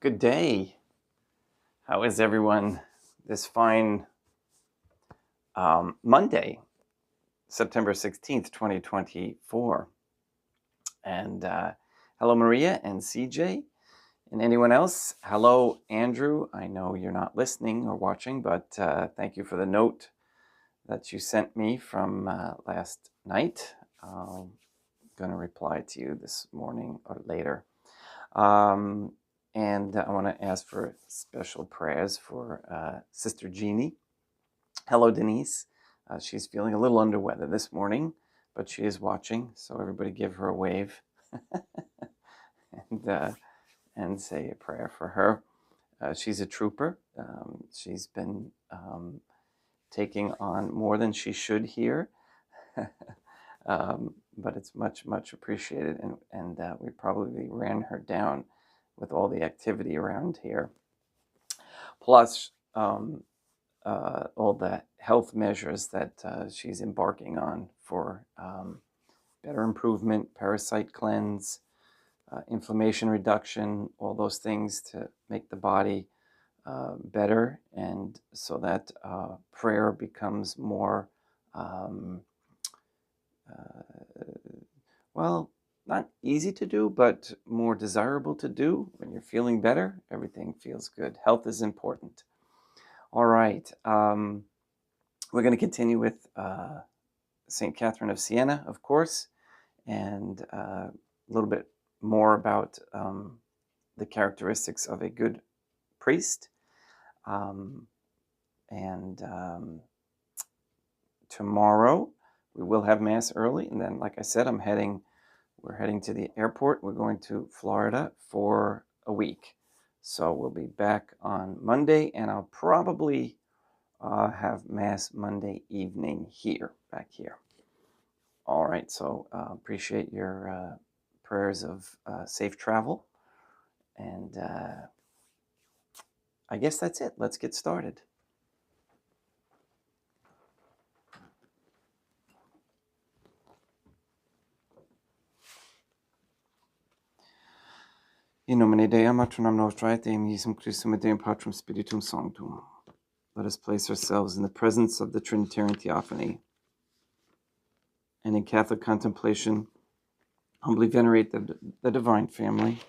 Good day. How is everyone this fine Monday, September 16th, 2024? And hello, Maria and CJ. And anyone else? Hello, Andrew. I know you're not listening or watching, but thank you for the note that you sent me from last night. I'm going to reply to you this morning or later. And I want to ask for special prayers for Sister Jeannie. Hello, Denise. She's feeling a little under weather this morning, but she is watching, so everybody give her a wave and say a prayer for her. She's a trooper. She's been taking on more than she should here, but it's much, much appreciated, and we probably ran her down with all the activity around here. Plus, all the health measures that she's embarking on for better improvement, parasite cleanse, inflammation reduction, all those things to make the body better, and so that prayer becomes more, not easy to do, but more desirable to do. When you're feeling better, everything feels good. Health is important. All right. We're going to continue with St. Catherine of Siena, of course, and a little bit more about the characteristics of a good priest. Tomorrow we will have Mass early, and then, like I said, we're heading to the airport. We're going to Florida for a week. So we'll be back on Monday, and I'll probably have Mass Monday evening back here. All right, so appreciate your prayers of safe travel. And I guess that's it. Let's get started. In nomine Dei, Matronam Nostrae, Deum Iesum Christum et Deum Patrum Spiritum Sanctum. Let us place ourselves in the presence of the Trinitarian Theophany, and in Catholic contemplation, humbly venerate the Divine Family.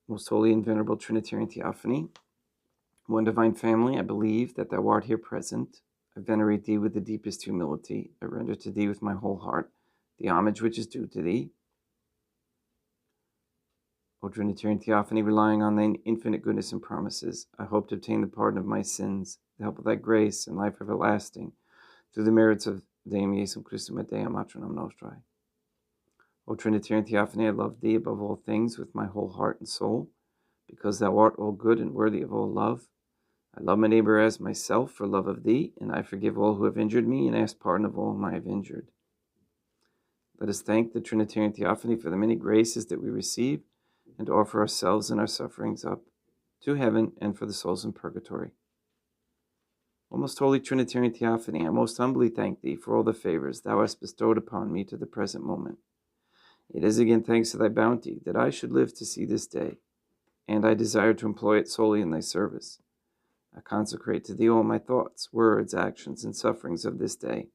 Most Holy and Venerable Trinitarian Theophany, one Divine Family, I believe that thou art here present. I venerate thee with the deepest humility. I render to thee with my whole heart the homage which is due to thee. O Trinitarian Theophany, relying on thine infinite goodness and promises, I hope to obtain the pardon of my sins, the help of thy grace, and life everlasting, through the merits of Deum Iesum Christum et Deum Matronam Nostrae. O Trinitarian Theophany, I love thee above all things with my whole heart and soul, because thou art all good and worthy of all love. I love my neighbor as myself for love of thee, and I forgive all who have injured me and ask pardon of all whom I have injured. Let us thank the Trinitarian Theophany for the many graces that we receive, and offer ourselves and our sufferings up to heaven and for the souls in purgatory. O most holy Trinitarian Theophany, I most humbly thank thee for all the favors thou hast bestowed upon me to the present moment. It is again thanks to thy bounty that I should live to see this day, and I desire to employ it solely in thy service. I consecrate to thee all my thoughts, words, actions, and sufferings of this day.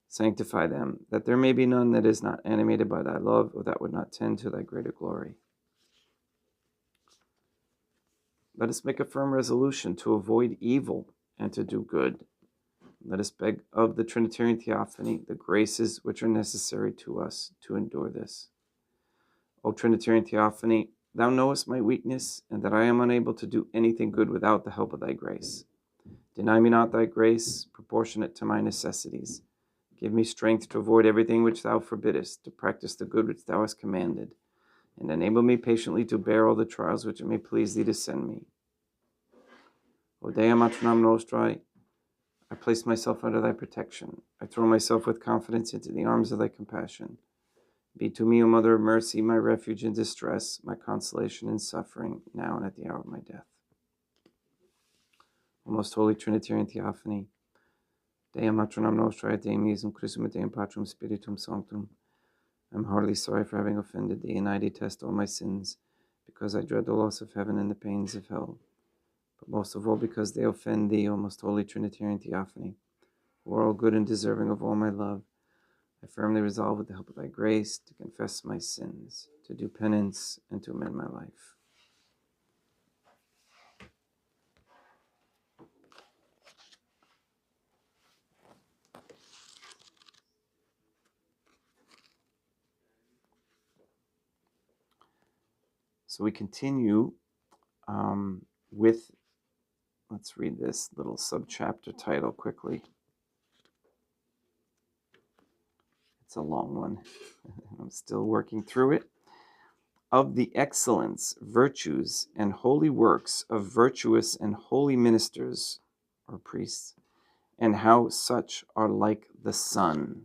Sanctify them, that there may be none that is not animated by thy love, or that would not tend to thy greater glory. Let us make a firm resolution to avoid evil and to do good. Let us beg of the Trinitarian Theophany the graces which are necessary to us to endure this. O Trinitarian Theophany, thou knowest my weakness, and that I am unable to do anything good without the help of thy grace. Deny me not thy grace, proportionate to my necessities. Give me strength to avoid everything which thou forbiddest, to practice the good which thou hast commanded, and enable me patiently to bear all the trials which it may please thee to send me. O Dea Matronam Nostrae, I place myself under thy protection. I throw myself with confidence into the arms of thy compassion. Be to me, O Mother of Mercy, my refuge in distress, my consolation in suffering, now and at the hour of my death. O most holy Trinitarian Theophany, Dea matronam nostrae et Dei meisum Christum et Deum Patrum Spiritum Sanctum. I'm heartily sorry for having offended thee, and I detest all my sins, because I dread the loss of heaven and the pains of hell. But most of all because they offend thee, O most holy Trinitarian Theophany, who are all good and deserving of all my love. I firmly resolve, with the help of thy grace, to confess my sins, to do penance, and to amend my life. So we continue with, let's read this little subchapter title quickly. It's a long one. I'm still working through it. Of the excellence, virtues, and holy works of virtuous and holy ministers or priests, and how such are like the sun,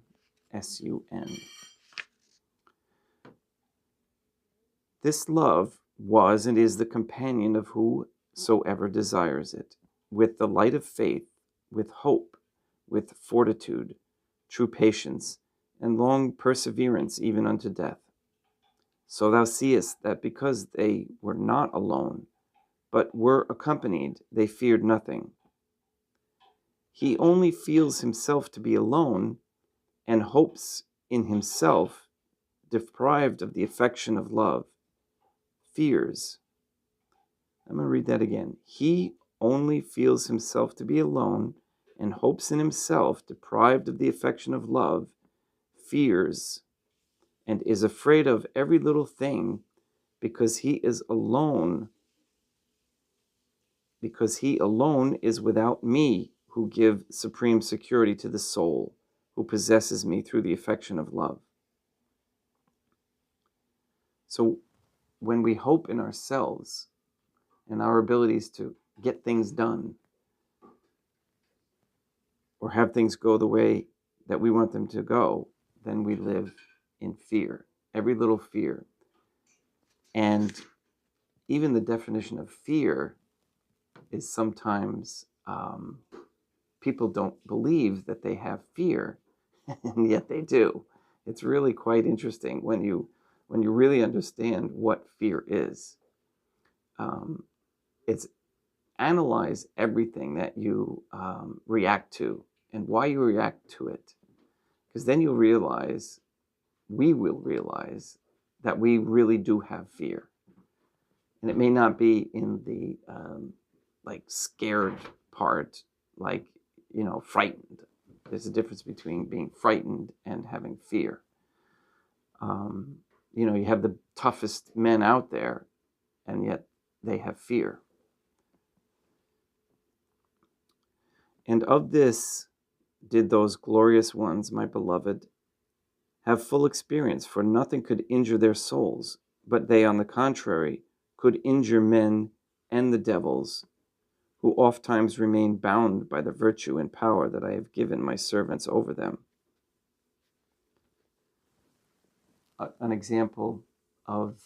S-U-N. This love was and is the companion of whosoever desires it, with the light of faith, with hope, with fortitude, true patience, and long perseverance even unto death. So thou seest that because they were not alone, but were accompanied, they feared nothing. He only feels himself to be alone, and hopes in himself, deprived of the affection of love, fears. I'm going to read that again. He only feels himself to be alone, and hopes in himself, deprived of the affection of love, fears, and is afraid of every little thing, because he is alone, because he alone is without me, who give supreme security to the soul, who possesses me through the affection of love. So when we hope in ourselves and our abilities to get things done, or have things go the way that we want them to go, then we live in fear, every little fear. And even the definition of fear is sometimes people don't believe that they have fear, and yet they do. It's really quite interesting when you really understand what fear is. It's analyze everything that you react to and why you react to it, because then you'll realize, we will realize, that we really do have fear. And it may not be in the like scared part, like, frightened. There's a difference between being frightened and having fear. You have the toughest men out there, and yet they have fear. And of this did those glorious ones, my beloved, have full experience, for nothing could injure their souls, but they, on the contrary, could injure men and the devils, who ofttimes remain bound by the virtue and power that I have given my servants over them. An example of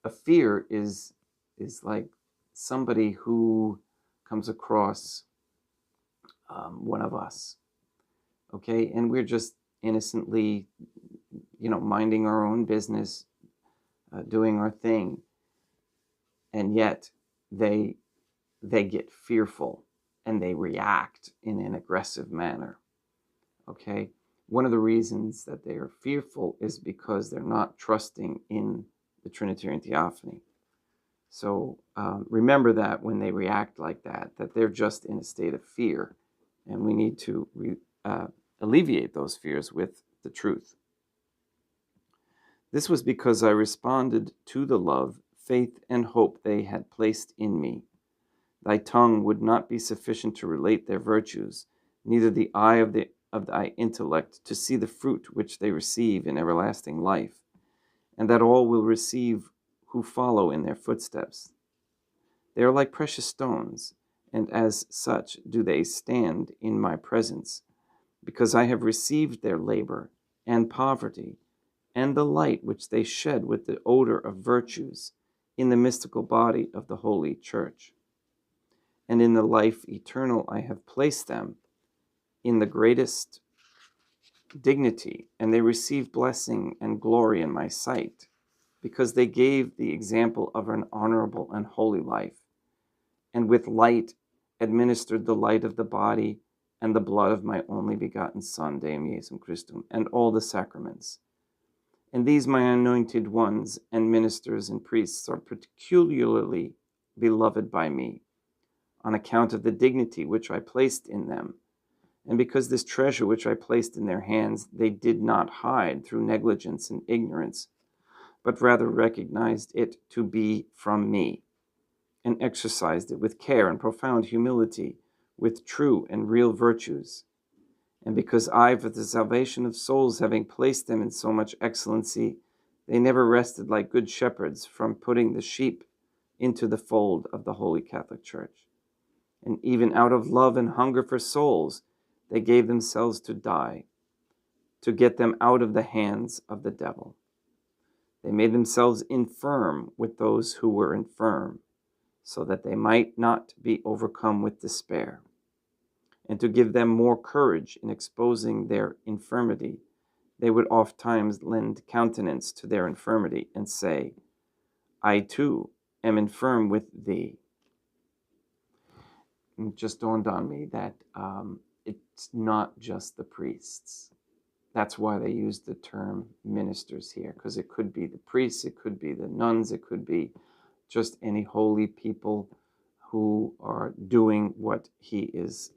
a fear is like somebody who comes across one of us, okay, and we're just innocently, minding our own business, doing our thing, and yet they get fearful and they react in an aggressive manner. Okay, one of the reasons that they are fearful is because they're not trusting in the Trinitarian Theophany. So remember that when they react like that they're just in a state of fear, and we need to alleviate those fears with the truth. This was because I responded to the love, faith, and hope they had placed in me. Thy tongue would not be sufficient to relate their virtues, neither the eye of thy intellect to see the fruit which they receive in everlasting life, and that all will receive who follow in their footsteps. They are like precious stones, and as such do they stand in my presence, because I have received their labor and poverty, and the light which they shed with the odor of virtues in the mystical body of the Holy Church. and in the life eternal I have placed them in the greatest dignity, and they receive blessing and glory in my sight, because they gave the example of an honorable and holy life, and with light administered the light of the body and the blood of my only begotten Son, Deum Iesum Christum, and all the sacraments. And these my anointed ones and ministers and priests are peculiarly beloved by me, on account of the dignity which I placed in them, and because this treasure which I placed in their hands they did not hide through negligence and ignorance, but rather recognized it to be from me, and exercised it with care and profound humility, with true and real virtues. And because I, for the salvation of souls, having placed them in so much excellency, they never rested like good shepherds from putting the sheep into the fold of the Holy Catholic Church. And even out of love and hunger for souls, they gave themselves to die, to get them out of the hands of the devil. They made themselves infirm with those who were infirm, so that they might not be overcome with despair. And to give them more courage in exposing their infirmity, they would oft times lend countenance to their infirmity and say, I too am infirm with thee. And it just dawned on me that it's not just the priests. That's why they use the term ministers here, because it could be the priests, it could be the nuns, it could be just any holy people who are doing what he is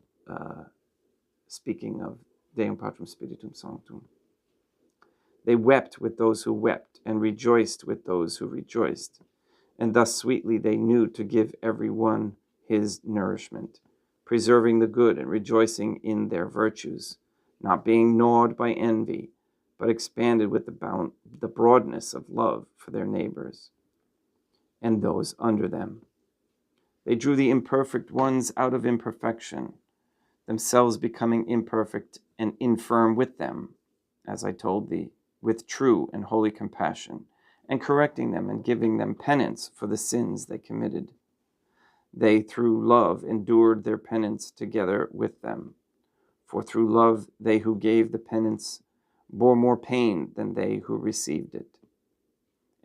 speaking of, Deum Patrum Spiritum Sanctum. They wept with those who wept, and rejoiced with those who rejoiced, and thus sweetly they knew to give every one his nourishment, preserving the good and rejoicing in their virtues, not being gnawed by envy, but expanded with the broadness of love for their neighbors and those under them. They drew the imperfect ones out of imperfection, themselves becoming imperfect and infirm with them, as I told thee, with true and holy compassion, and correcting them and giving them penance for the sins they committed. They, through love, endured their penance together with them. For through love, they who gave the penance bore more pain than they who received it.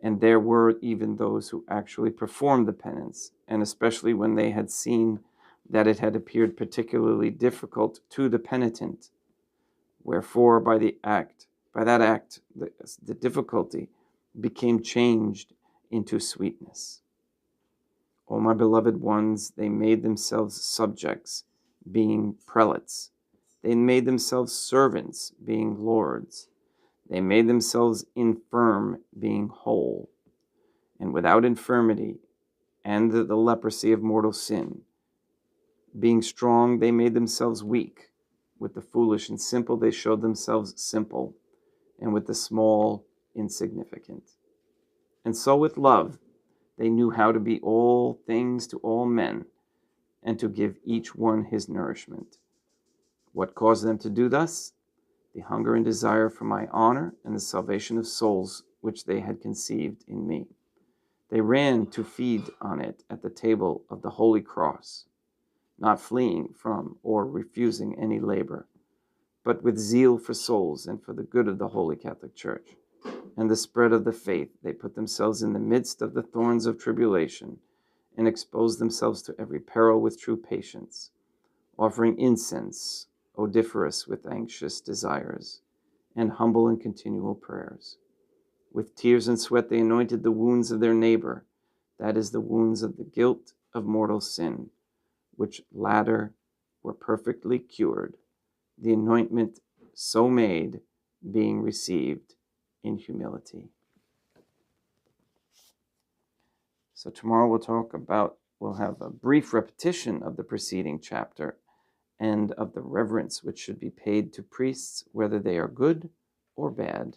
And there were even those who actually performed the penance, and especially when they had seen that it had appeared particularly difficult to the penitent. Wherefore, by that act, the difficulty became changed into sweetness. O my beloved ones, they made themselves subjects, being prelates. They made themselves servants, being lords. They made themselves infirm, being whole. And without infirmity and the leprosy of mortal sin, being strong, they made themselves weak. With the foolish and simple, they showed themselves simple, and with the small, insignificant. And so with love, they knew how to be all things to all men, and to give each one his nourishment. What caused them to do thus? The hunger and desire for my honor and the salvation of souls which they had conceived in me. They ran to feed on it at the table of the Holy Cross, not fleeing from or refusing any labor, but with zeal for souls and for the good of the Holy Catholic Church and the spread of the faith. They put themselves in the midst of the thorns of tribulation and exposed themselves to every peril with true patience, offering incense, odoriferous with anxious desires, and humble and continual prayers. With tears and sweat they anointed the wounds of their neighbor, that is, the wounds of the guilt of mortal sin, which latter were perfectly cured, the anointment so made being received in humility. So tomorrow we'll have a brief repetition of the preceding chapter and of the reverence which should be paid to priests, whether they are good or bad.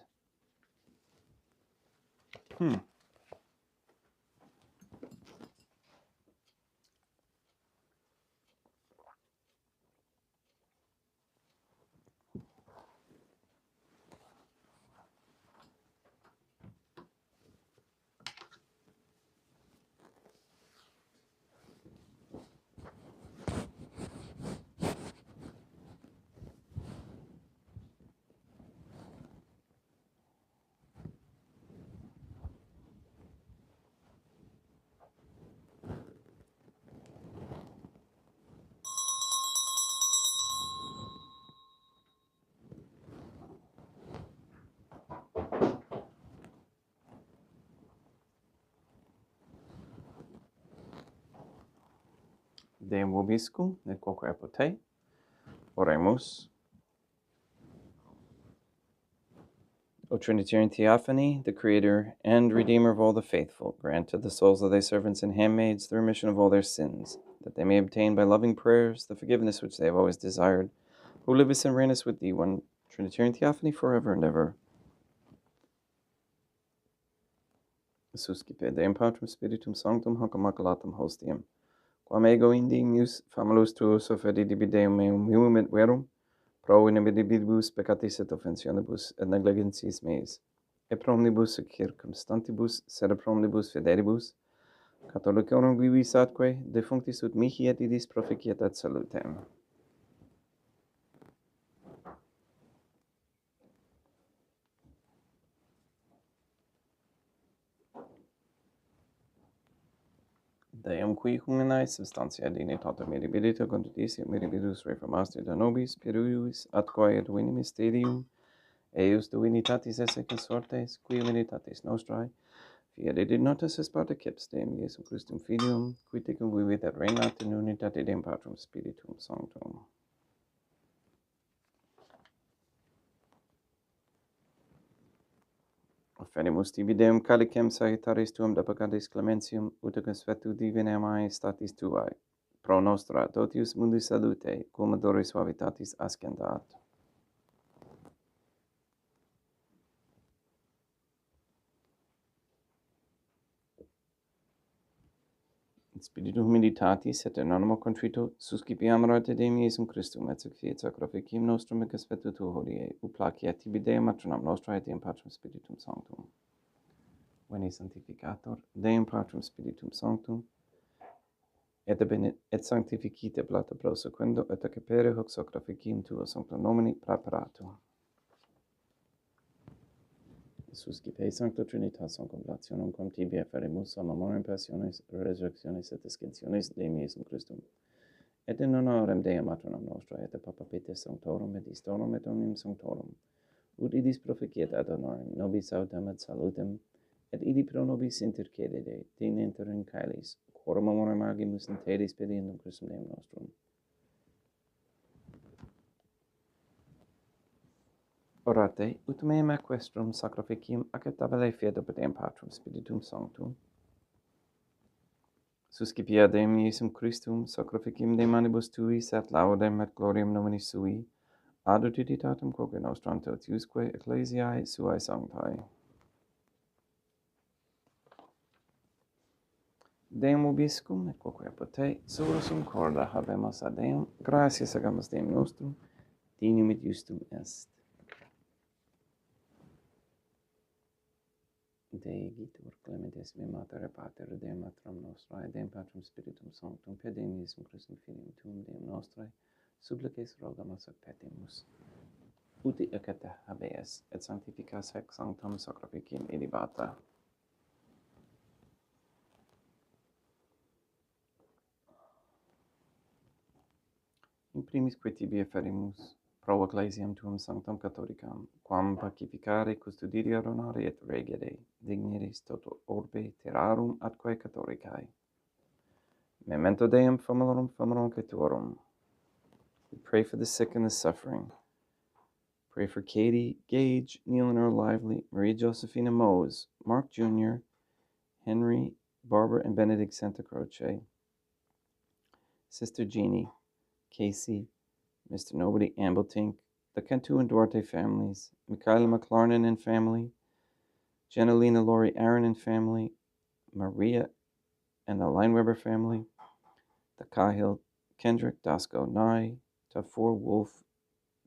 Deum vobiscum, et quoque apote. Oremus. O Trinitarian Theophany, the Creator and Redeemer of all the faithful, grant to the souls of thy servants and handmaids the remission of all their sins, that they may obtain by loving prayers the forgiveness which they have always desired, who livest and reignest with thee, one Trinitarian Theophany, forever and ever. Suscipe Deum Patrum Spiritum Sanctum hoc immaculatum hostium, quam ego indemnius famulus tuus offeridi Deum meum humum et verum, pro inebitibus peccatis et offensionibus et negligencies meis, et pro omnibus circumstantibus, sed pro omnibus fidelibus, Catholicorum vivis atque, defunctis ut mihi et idis proficiat et salutem. Deum qui humanae substantia dignitatem mirabilita conditis mirabilis reformastir da nobis, peruis atque et vini mysterium, eius divinitatis esse consortes, qui divinitatis nostrae, fiat edit notas es particips Deum Iesum Christum Filium, qui tecum vivit et reinat in unitate Deum Patrum Spiritum Sanctum. Offerimus tibi Deum calicem sagittaris tuum da peccatis clementium, ut consuetu divinae majestatis tuae, pro nostra totius mundi salute, cum odore suavitatis ascendat. In spiritu humilitatis et in animo contrito, suscipiam rate Deum Iesum Christum, et fiat sacrificium nostrum et consuetu tu hodie, ut placiat tibi Deum matronam nostra et Deum Patrum Spiritum Sanctum. Veni sanctificator, Deum Patrum Spiritum Sanctum, et sanctificite plata prosequendo, et accepere hoc sacrificium tuo sanctum nomini preparatum. Suscipe Sancta Trinitas contemplationem quam tibi afferimus a memoriam passiones, resurrectionis et ascensionis Deum Iesum Christum. Et in honorem Deum matronam nostra, et Papa Peter Sanctorum, et Istorum, et omnium Sanctorum, ut idis proficiat ad honorem nobis autem et salutem, et idi pro nobis intercedere, tenenter in caelis, quorum amore magimus in te spediendum Christum Deum nostrum. Orate, ut meam equestrum sacrificium acceptabile fiat ob Deum Patrum Spiritum Sanctum. Suscipia Deum Iesum Christum sacrificium de manibus tuis et laudem et gloriam nomini sui, ad utilitatem quoque nostram totiusque ecclesiae suae sanctae. Deum ubiscum, et quoque apote, surosum corda habemus ad Deum, gratias agamus Deum nostrum, dignum et justum est. Dei gitur clementes me mater et pater, Deum matram nostra, et Deum Patrum Spiritum Sanctum, per Deum Iesum Christum Filium tuum, Deum nostrae, supplices rogamus ac petimus. Uti ecce habeas, et sanctificas haec sanctum sacrificium ilibata. In primis quae tibi afferimus, pro ecclesiam tuum sanctam catholicam, quam pacificare, custodire, honore et regere, digneris toto orbe terrarum atque catholicae. Memento Deum famulorum caetuorum. We pray for the sick and the suffering. Pray for Katie, Gage, Neil and Earl Lively, Maria Josephina Mose, Mark Jr., Henry, Barbara and Benedict Santa Croce, Sister Jeannie, Casey, Mr. Nobody Ambletink, the Cantu and Duarte families, Michaela McLarnon and family, Janelina Laurie Aaron and family, Maria and the Lineweber family, the Cahill, Kendrick, Dasco, Nye, Tafur, Wolf,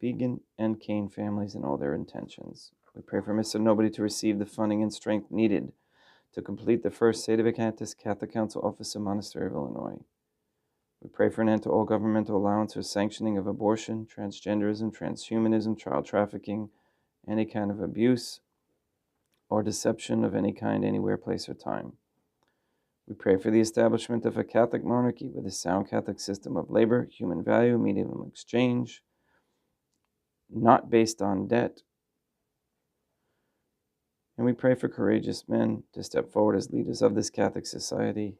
Vegan, and Kane families and all their intentions. We pray for Mr. Nobody to receive the funding and strength needed to complete the first Sedevacantis Catholic Council Office in Monastery of Illinois. We pray for an end to all governmental allowance or sanctioning of abortion, transgenderism, transhumanism, child trafficking, any kind of abuse or deception of any kind, anywhere, place, or time. We pray for the establishment of a Catholic monarchy with a sound Catholic system of labor, human value, medium exchange, not based on debt. And we pray for courageous men to step forward as leaders of this Catholic society,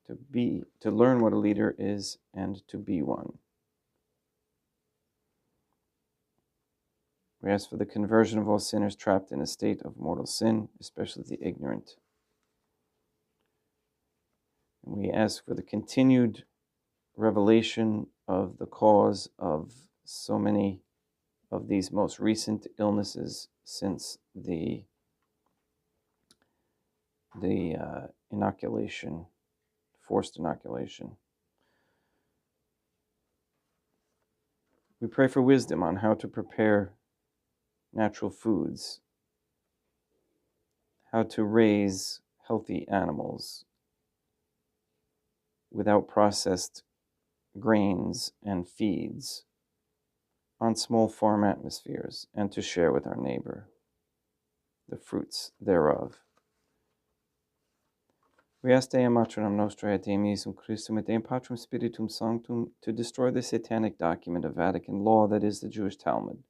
to learn what a leader is and to be one. We ask for the conversion of all sinners trapped in a state of mortal sin, especially the ignorant. And we ask for the continued revelation of the cause of so many of these most recent illnesses since the inoculation, forced inoculation. We pray for wisdom on how to prepare natural foods, how to raise healthy animals without processed grains and feeds on small farm atmospheres, and to share with our neighbor the fruits thereof. We ask Deum Matronam Nostrae et Deum Iesum Christum et Deum Patrum Spiritum Sanctum to destroy the satanic document of Vatican law that is the Jewish Talmud.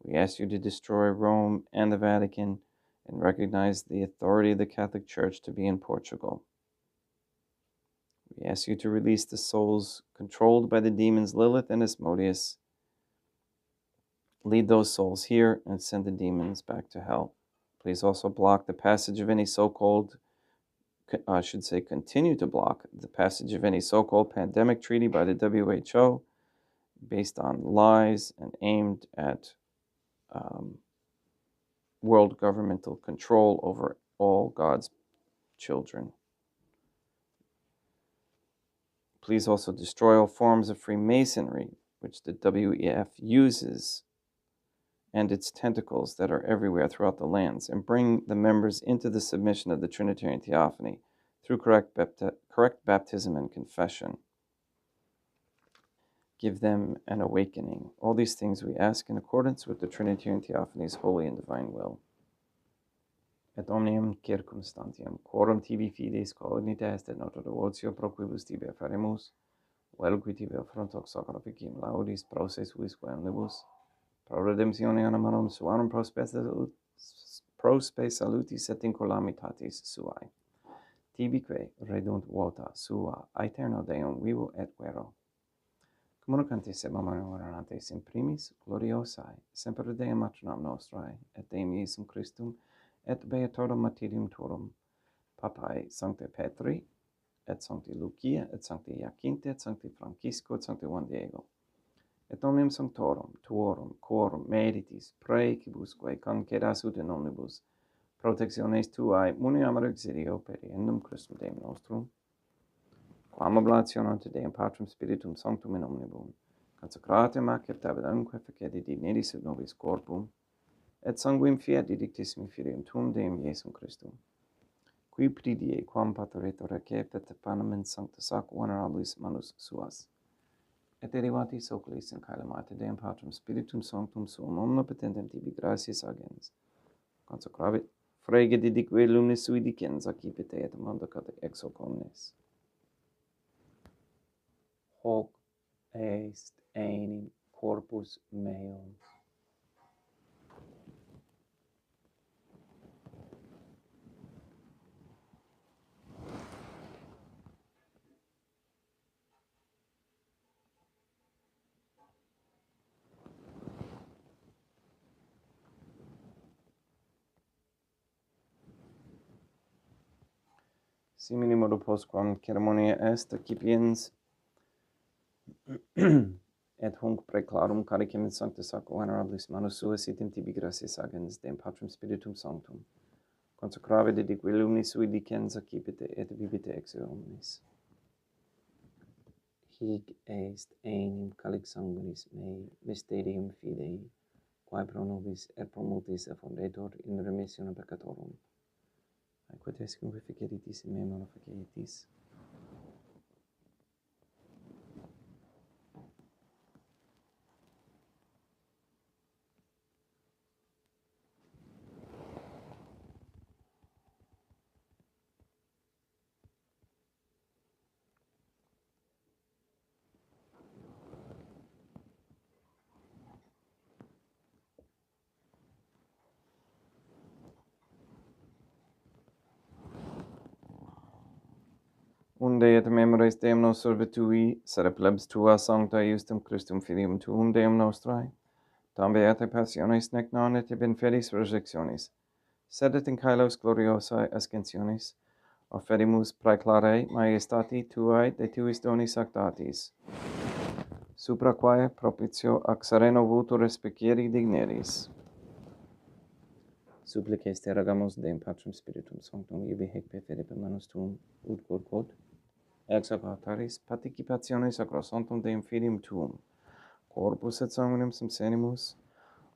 We ask you to destroy Rome and the Vatican and recognize the authority of the Catholic Church to be in Portugal. We ask you to release the souls controlled by the demons Lilith and Asmodeus. Lead those souls here and send the demons back to hell. Please also block the passage of any so-called, continue to block the passage of any so-called pandemic treaty by the WHO based on lies and aimed at world governmental control over all God's children. Please also destroy all forms of Freemasonry, which the WEF uses, and its tentacles that are everywhere throughout the lands, and bring the members into the submission of the Trinitarian Theophany through correct baptism and confession. Give them an awakening. All these things we ask in accordance with the Trinitarian Theophany's holy and divine will. Et omnium circumstantiam, quorum tibi fides cognita est et nota devotio pro quibus tibi afferemus, vel qui tibi affrontox sacrificium laudis proces visque omnibus, pro redemptione animarum suarum prospe salutis et incolamitatis suae. Tibique redunt vota sua aeterno Deum vivo et vero. Communicantes et memorantes in primis gloriosae, semper Deum matronam nostrae, et Deum Iesum Christum, et beatorum martyrium tuorum, Papae Sancte Petri, et Sancti Lucia, et Sancti Jacinta, et Sancti Francisco, et Sancti Juan Diego, et omnium sanctorum tuorum quorum meritis praecibusque concedas ut in omnibus protectiones tuae muniamur exilio per endum Christum Deum nostrum, quam oblationem te Deum Patrum Spiritum Sanctum in omnibus consecratem ac tabellumque fecedi dignidis et nobis corpum, et sanguim fiat didictissimi filium tuum Deum Iesum Christum, qui pridie quam pateretur receptet panem sanctus ac venerabilis manus suas, et derivatis oculis in caelamate Deum Patrum Spiritum Sanctum suum omnipotentem tibi gratias agens, consecravit frege didique lumnis sui dicens accipite et mandacate ex hoc omnes. Hoc est enim corpus meum. Simini modo postquam ceremonia est accipiens et hunc praeclarum caricem in sanctus ac venerabilis manus suas item tibi gratias agens Deum Patrum Spiritum Sanctum, consecrave dedique lumnis sui dicens accipite et vivite ex omnes. Hic est enim calix sanguinis mei, mysterium fidei, quae pro nobis et pro multis effundetur in remissione peccatorum. Aequo est cum feceritis in me mono feceritis. unde et memores Deum nos servitui, sed plebs tua sancta justum Christum filium tuum Deum nostrae, tam beate passionis nec non et in fedis resurrectionis, sed et in caelos gloriosae ascensionis, offerimus praeclare maiestati tuae de tuis donis actatis, supra quae propitio ac sereno vultu respicieri digneris. Supplices te rogamus Deum Patrum Spiritum Sanctum, ibi hec per fide per manus tuum, ut quod, ex hoc altaris participationis sacrosanctum Deum Filium tuum, corpus et sanguinem subsenimus,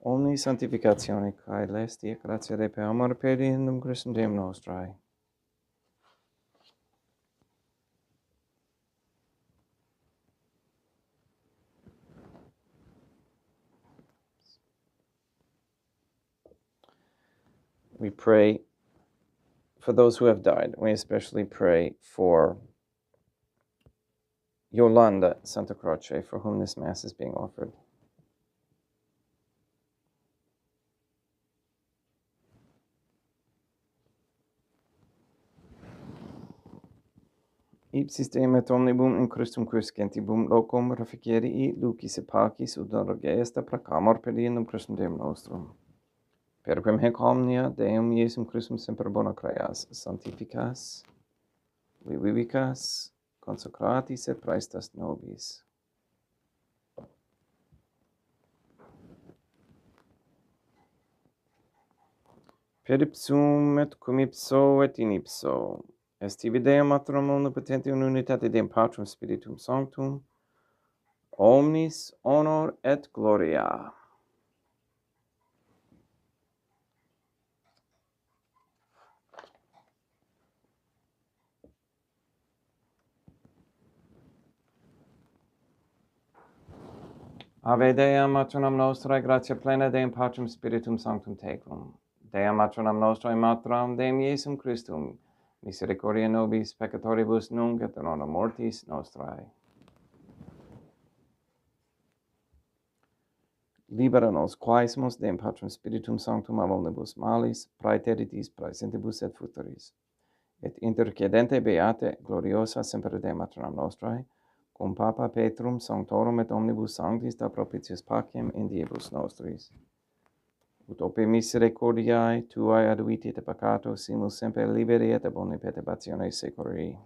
omni sanctificatione cae lestia gratia Dei per amor perdiendum Christum Deum nostrae. We pray for those who have died. We especially pray for Yolanda Santa Croce, for whom this Mass is being offered. Ipsis Deum et omnibum in Christum quiscentibum locum reficierii lucis et pacis ut non est proclamor perdiendum Christum Deum nostrum. Per quem hec omnia Deum Iesum Christum semper bona creas, sanctificas, vivicas, consecratis et praestas nobis. Per ipsum et cum ipso et in ipso, est tibi Deum Matrum omnipotenti in unitate Deum Patrum Spiritum Sanctum, omnis honor et gloria. Ave Dea Matronam Nostrae, gratia plena Deum Patrum Spiritum Sanctum Tecum. Dea Matronam Nostrae Matram Deum Iesum Christum, misericordia nobis peccatoribus nunc et in hora mortis nostrae. Libera nos quaesimus Deum Patrum Spiritum Sanctum ab omnibus malis, praeteritis praesentibus et futuris. Et intercedente beate gloriosa semper Dea Matronam Nostrae, cum Papa Petrum Sanctorum et omnibus sanctis da propitius pacem in diebus nostris. Ut ope misericordiae tuae aduiti et peccato simus semper liberi et ab omni perturbatione securi.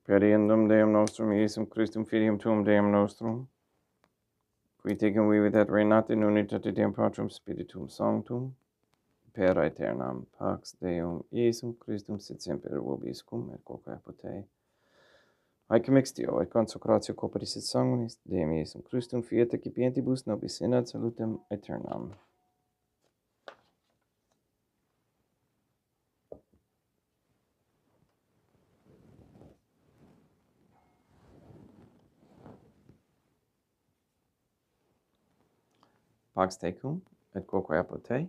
Perdiendum Deum nostrum Iesum Christum Filium tuum Deum nostrum, qui tecum vivit et reinat in unitate Deum Patrum Spiritum Sanctum, per aeternam pax Deum Iesum Christum sit semper vobiscum et quoque apud te. Haec mixtio et consecratio corporis et sanguinis Deum Iesum Christum fiat excipientibus nobis in ad salutem aeternam. Pax tecum et quoque apud te.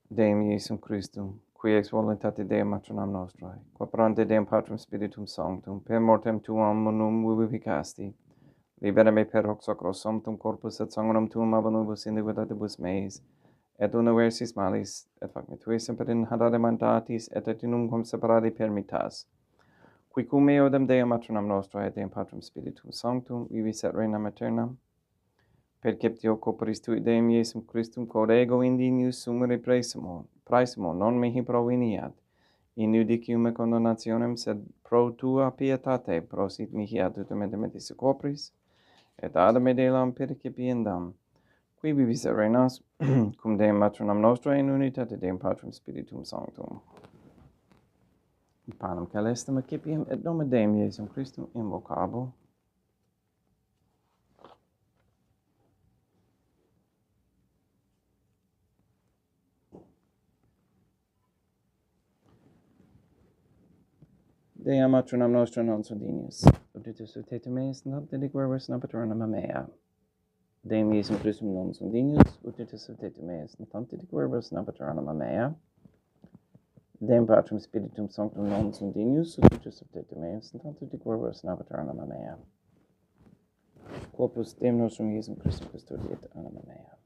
Deum Iesum Christum, qui ex voluntate Deum Matronam Nostrae, quaperante Deum Patrum Spiritum Sanctum, per mortem tuam unum vivificasti, libera me per hoc sacrosanctum corpus et sanguinem tuum ab omnibus iniquitatibus meis, et universis malis, et fac me tui semper in hadare mandatis, et etinum cum separari permittas, qui cum eodem Deum Matronam Nostrae et Deum Patrum Spiritum Sanctum, vivis et reinam aeternam, perceptio corporis tui Deum Iesum Christum, quod ego indinius sumere praesimo, non mihi proveniat, in judicium et condemnationem, sed pro tua pietate prosit mihi ad tutum metis corporis, et ad me delam percipiendam, qui vivis et reinas, cum Deum Matronam Nostrae in unitate Deum Patrum Spiritum Sanctum. Panem celestem accipiem et nomen Deum Iesum Christum invocabo. Dea Matronam Nostra non sondinius, ubitus ut te meis, non deliquerbus non patronum mea. Deum Iesum Christum non sondinius, ubitus ut te meis, non deliquerbus non patronum mea. Deum Patrum Spiritum Sanctum non sunt dignus, sufficius subtetum meus, et tanto de corvus navitur anima mea. Corpus Deum nostrum Iesum Christum custodiet anima mea.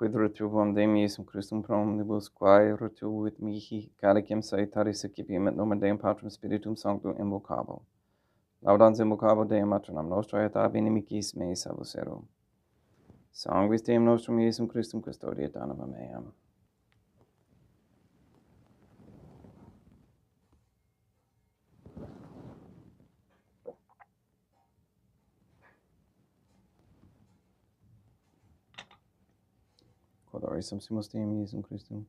Quid retuum Deum Iesum Christum pro omnibus, quae retuit mihi, calicem saitaris accipiam et nomen Deum Patrum Spiritum Sanctum invocabo. Laudans invocabo Deum matronam nostra et ab inimicis meis salvus ero. Sanguis Deum nostrum Iesum Christum custodiet anima meam. Quod ori subsimus Deum Iesum Christum.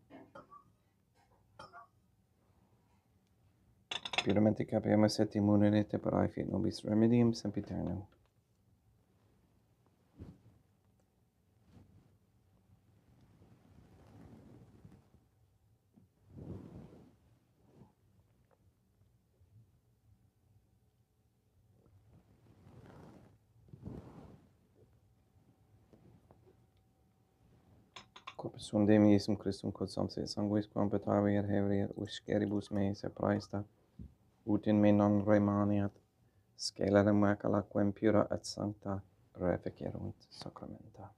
Puramente capiamus et immunere te parae fiat nobis remedium sempiternum. Corpus suum Deum Iesum Christum quod samse sanguis quam petavi et hebri et usceribus meis et praesta, ut in me non remaniat, scelere macula quem pura et sancta reficerunt sacramenta.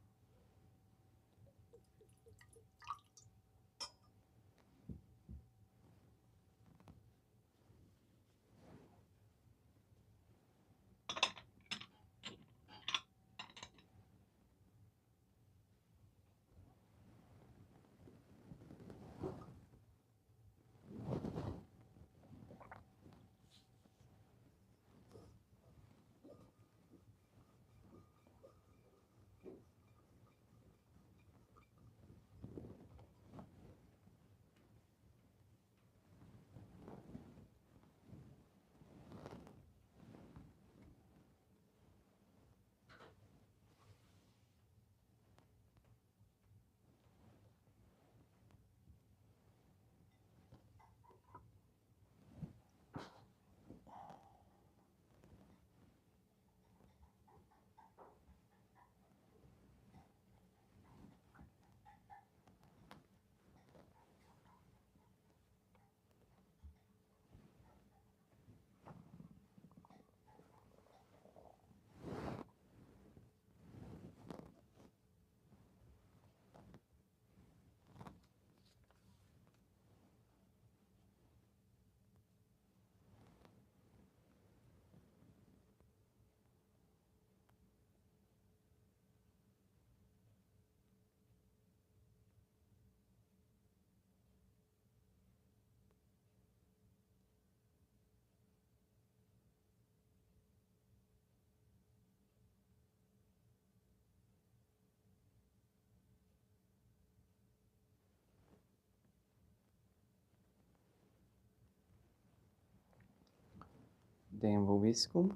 Deum vobiscum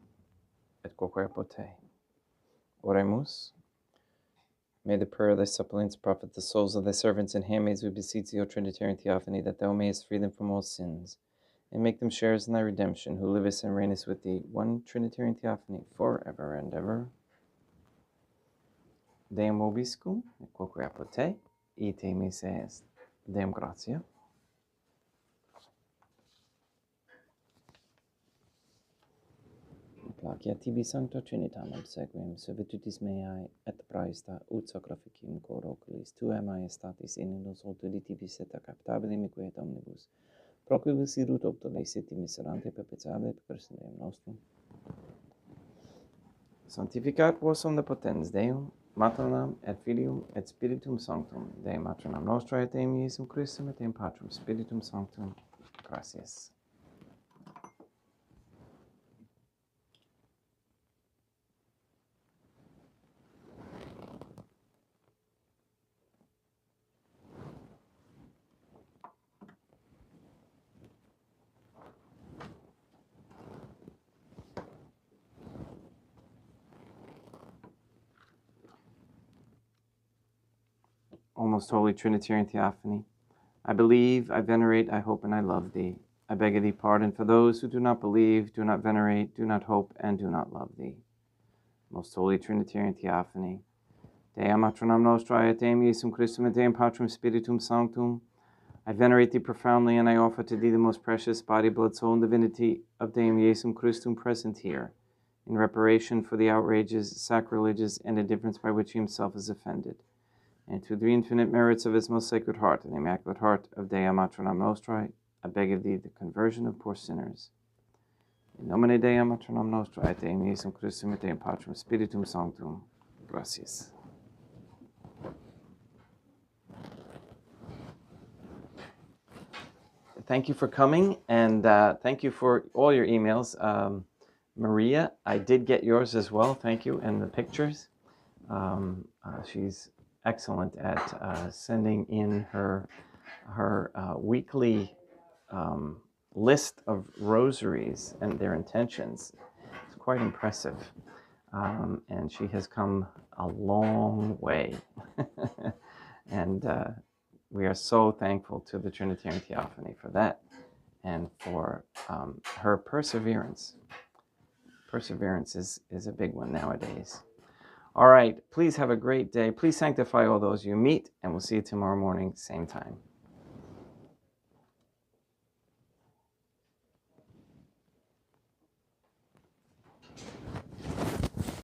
et quoque apote. Oremus. May the prayer of thy suppliants profit the souls of thy servants and handmaids, we beseech thee, O Trinitarian Theophany, that thou mayest free them from all sins, and make them sharers in thy redemption, who livest and reignest with thee, one Trinitarian Theophany, forever and ever. Deum vobiscum et quoque apote, ite mise est. Deum gratia. Placia tibi sancta Trinitam obsequim, servitutis meae et praesta ut sacrificium cor oculis tuae majestatis in nos auto di tibi seta captabile mique et omnibus, proquibus irut opto leciti miserante perpetuale per Christum Deum nostrum. Sanctificat vos omnipotens Deum, matronam et filium et spiritum sanctum, Deum matronam nostra et Deum Iesum Christum et Deum Patrum Spiritum Sanctum. Gratias. O most holy Trinitarian Theophany, I believe, I venerate, I hope, and I love thee. I beg of thee pardon for those who do not believe, do not venerate, do not hope, and do not love thee. Most holy Trinitarian Theophany, Dea matronam nostrae et Deum Iesum Christum et Deum Patrum Spiritum Sanctum, I venerate thee profoundly, and I offer to thee the most precious body, blood, soul, and divinity of Deum Iesum Christum present here, in reparation for the outrages, sacrileges, and indifference by which he himself is offended, and to the infinite merits of his most sacred heart and the immaculate heart of Dea matronam nostrae, I beg of thee the conversion of poor sinners. In nomine Dei matronam nostrae, et Deum Iesum Christum et Deum Patrum Spiritum Sanctum. Gracias. Thank you for coming, and thank you for all your emails. Maria, I did get yours as well. Thank you, and the pictures. She's excellent at sending in her weekly list of rosaries and their intentions. It's quite impressive, and she has come a long way. And we are so thankful to the Trinitarian Theophany for that, and for her perseverance. Perseverance is a big one nowadays. All right, please have a great day. Please sanctify all those you meet, and we'll see you tomorrow morning, same time.